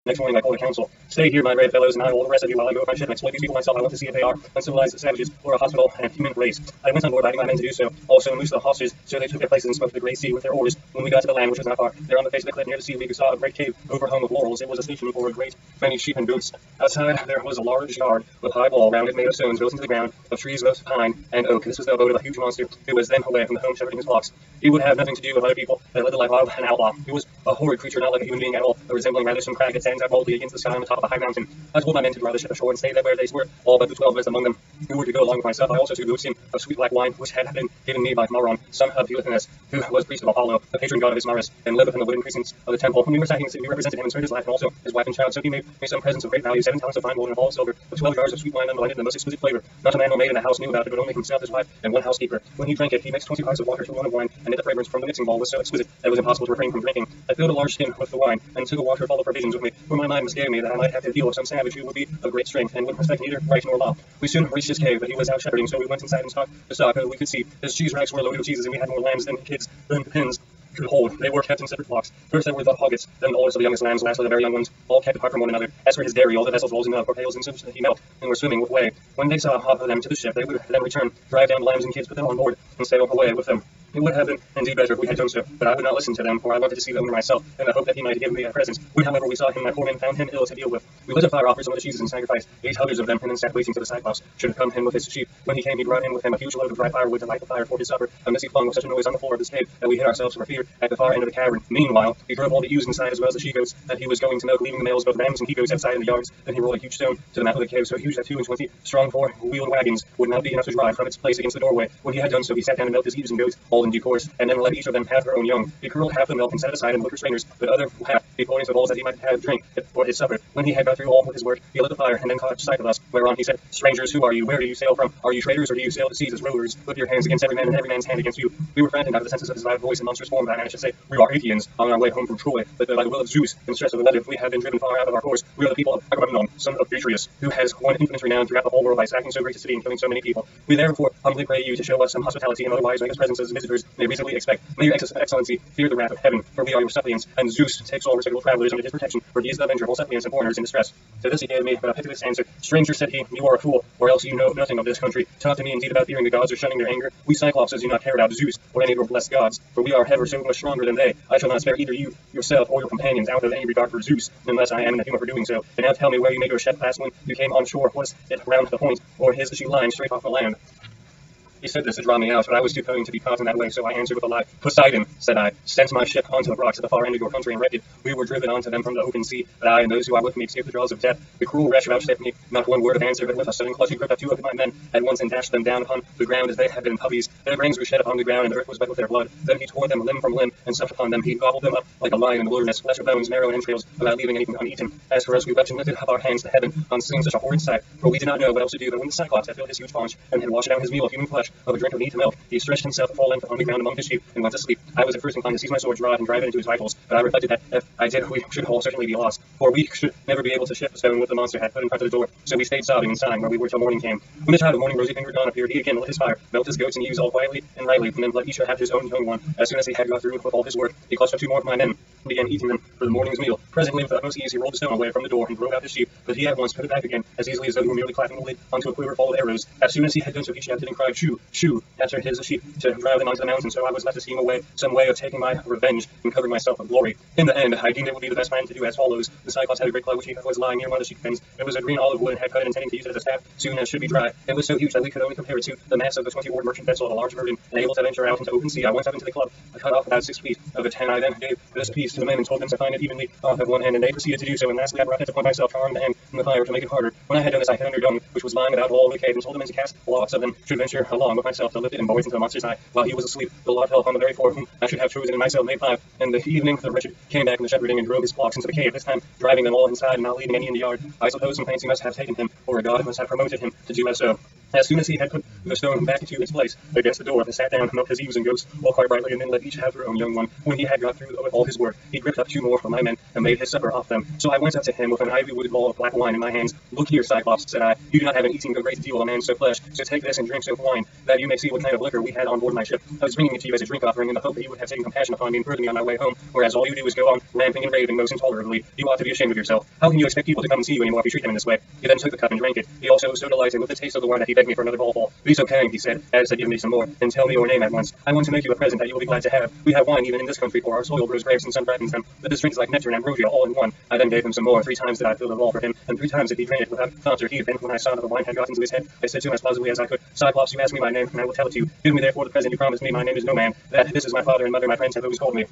Next morning I called a council. Stay here, my brave fellows, and I will all the rest of you while I go with my ship and exploit these people myself. I want to see if they are uncivilized savages or a hospitable and human race. I went on board, biting my men to do so. Also unloosed the hostages, so they took their places and smoked the great sea with their oars. When we got to the land, which was not far, there on the face of the cliff near the sea, we saw a great cave overhung with laurels. It was a station for a great many sheep and goats. Outside there was a large yard with high wall round it made of stones built into the ground, of trees of pine and oak. This was the abode of a huge monster who was then away from the home shepherding his flocks. He would have nothing to do with other people that led the life of an outlaw. He was a horrid creature, not like a human being at all, but resembling rather some crag that stands out boldly against the sky on the top of a high mountain. I told my men to draw the ship ashore and stay there where they were, all but the 12 of us among them who were to go along with myself. I also took goatskin of sweet black wine, which had been given me by Mauron, son of Heliothenus, who was priest of Apollo, the patron god of Ismarus, and lived within the wooden precincts of the temple. When we were sacking the city, we represented him and spared his life, and also his wife and child. So he made me some presents of great value, 7 talents of fine gold and a ball of silver, with 12 jars of sweet wine unblended in the most exquisite flavor. Not a man or maid in the house knew about it, but only himself, his wife, and one housekeeper. When he drank it, he mixed 20 parts of water to 1 of wine, and yet the fragrance from the mixing bowl was so exquisite that it was impossible to refrain from drinking. I filled a large skin with the wine, and took a water full of provisions with me, for my mind misgave me that I might have to deal with some savage who would be of great strength, and would respect neither right nor law. We soon reached his cave, but he was out shepherding, so we went inside and stocked the stock. We could see his cheese racks were loaded with cheeses, and we had more lambs than kids than pens could hold. They were kept in separate flocks. First there were the hoggets, then the oldest of the youngest lambs, lastly the very young ones, all kept apart from one another. As for his dairy, all the vessels rolled in milk, or pails in such that he milked, and were swimming with whey. When they saw half of them to the ship, they would then return, drive down the lambs and kids, put them on board, and sail away with them. It would have been indeed better if we had done so, but I would not listen to them, for I wanted to see the owner myself, in the hope that he might give me a present. When, however, we saw him, my poor men found him ill to deal with. We lit a fire, offered some of the cheeses, and sacrificed 8 others of them, and then sat waiting till the Cyclops should come in with his sheep. When he came, he brought in with him a huge load of dry firewood to light the fire for his supper. A missy flung with such a noise on the floor of his cave that we hid ourselves for fear at the far end of the cavern. Meanwhile, he drove all the ewes inside as well as the she-goats that he was going to milk, leaving the males, both rams and he-goats, outside in the yards. Then he rolled a huge stone to the mouth of the cave, so huge that 22 strong 4-wheeled wagons would not be enough to drive from its place against the doorway. When he had done so, he sat down and milked his ewes and goats, all in due course, and then let each of them have her own young. He curled half the milk and set it aside in wicker strainers, but the other half he poured into bowls that he might have drink for his supper. When he had got through all with his work, he lit the fire, and then caught sight of us, whereon he said, Strangers, who are you? Where do you sail from? Are you traders, or do you sail the seas as rowers? With your hands against every man, and every man's hand against you. We were frightened out of the senses of his loud voice and monstrous form, but I managed to say, We are Achaeans, on our way home from Troy, but by the will of Zeus, in stress of the weather, we have been driven far out of our course. We are the people of Agamemnon, son of Atreus, who has won infinite renown throughout the whole world by sacking so great a city and killing so many people. We therefore humbly pray you to show us some hospitality, and otherwise make us presents as visitors may reasonably expect. May your excellency fear the wrath of heaven, for we are your suppliants, and Zeus takes all respectable travelers under his protection, for he is the avenger of all suppliants and foreigners in distress. To this he gave me but a pitiless answer. Stranger, said he, you are a fool, or else you know nothing of this country. Talk to me indeed about fearing the gods or shunning their anger. We Cyclopses do not care about Zeus, or any of your blessed gods, for we are ever so much stronger than they. I shall not spare either you, yourself, or your companions out of any regard for Zeus, unless I am in the humor for doing so. And now tell me where you made your ship pass when you came on shore. Was it round the point, or is she lying straight off the land? He said this to draw me out, but I was too cunning to be caught in that way, so I answered with a lie. Poseidon, said I, sent my ship onto the rocks at the far end of your country and wrecked it. We were driven onto them from the open sea, but I and those who are with me escaped the jaws of death. The cruel wretch vouchsafed me not one word of answer, but with a sudden clutch he gripped up 2 of my men at once and dashed them down upon the ground as they had been puppies. Their brains were shed upon the ground, and the earth was wet with their blood. Then he tore them limb from limb and supped upon them. He gobbled them up like a lion in the wilderness, flesh of bones, marrow, and entrails, without leaving anything uneaten. As for us, we wept and lifted up our hands to heaven on seeing such a horrid sight, for we did not know what else to do. But when the Cyclops had filled his huge paunch and had washed down his meal of human flesh of a drink of meat and milk, he stretched himself at full length upon the ground among his sheep and went to sleep. I was at first inclined to seize my sword, draw it, and drive it into his vitals, but I reflected that if I did, we should all certainly be lost, for we should never be able to shift the stone which the monster had put in front of the door. So we stayed sobbing and sighing where we were till morning came. When the child of morning, rosy-fingered dawn, appeared, he again lit his fire, milked his goats and ewes all quietly and rightly, and then let each have his own young one. As soon as he had got through with all his work, he clutched up 2 more of my men and began eating them for the morning's meal. Presently, with the utmost ease, he rolled the stone away from the door and drove out his sheep, but he at once put it back again, as easily as though he were merely clapping the lid onto a quiver full of arrows. As soon as he had done so, he shouted and cried, Shoo, shoo, after his sheep, to drive them onto the mountain. So I was left to scheme away some way of taking my revenge and covering myself with glory. In the end, I deemed it would be the best plan to do as follows. The Cyclops had a great claw which he was lying near one of the sheep pens. It was a green olive wood and had cut it intending to use it as a staff soon as should be dry. It was so huge that we could only compare it to the mass of the 20-oared merchant vessel of a large burden, and able to venture out into open sea. I went up into the club. I cut off about 6 feet of it, and I then gave this piece to the men and told them to find it evenly off at one end, and they proceeded to do so. And lastly, I brought it upon myself to arm the end from the fire to make it harder. When I had done this, I had underdone, which was lying about all the cave, and told the men to cast lots of them should venture along with myself to lift it and boys into the monster's eye while he was asleep. The lot fell upon the very 4 whom I should have chosen, and myself made 5. And the evening the wretched came back from the shepherding and drove his flocks into the cave, this time driving them all inside and not leaving any in the yard. I suppose some fancy must have taken him, or a god must have promoted him to do as so. As soon as he had put the stone back into its place against the door, they sat down and milked his ewes and goats, all quite brightly, and then let each have their own young one. When he had got through with all his work, he gripped up 2 more from my men and made his supper off them. So I went up to him with an ivy-wooded ball of black wine in my hands. Look here, Cyclops, said I, you do not have an eating a great deal of man's so flesh, so take this and drink soap wine, that you may see what kind of liquor we had on board my ship. I was bringing it to you as a drink offering in the hope that you would have taken compassion upon me and heard me on my way home, whereas all you do is go on ramping and raving most intolerably. You ought to be ashamed of yourself. How can you expect people to come and see you anymore if you treat them in this way? He then took the cup and drank it. He also was so delighted with the taste of the wine that he begged me for another bowlful. Be so kind, he said, as had given me some more, and tell me your name at once. I want to make you a present that you will be glad to have. We have wine even in this country, for our soil grows grapes and sun rippens them, but this drink is like nectar and ambrosia all in one. I then gave him some more. 3 times did I fill the bowl for him, and 3 times did he drain it without thought or heed. Then when I saw that the wine had got into his head, I said to him as plausibly as I could, Cyclops, you ask me my name, and I will tell it to you. Give me therefore the present you promised me. My name is No Man. That this is my father and mother, my friends have always called me.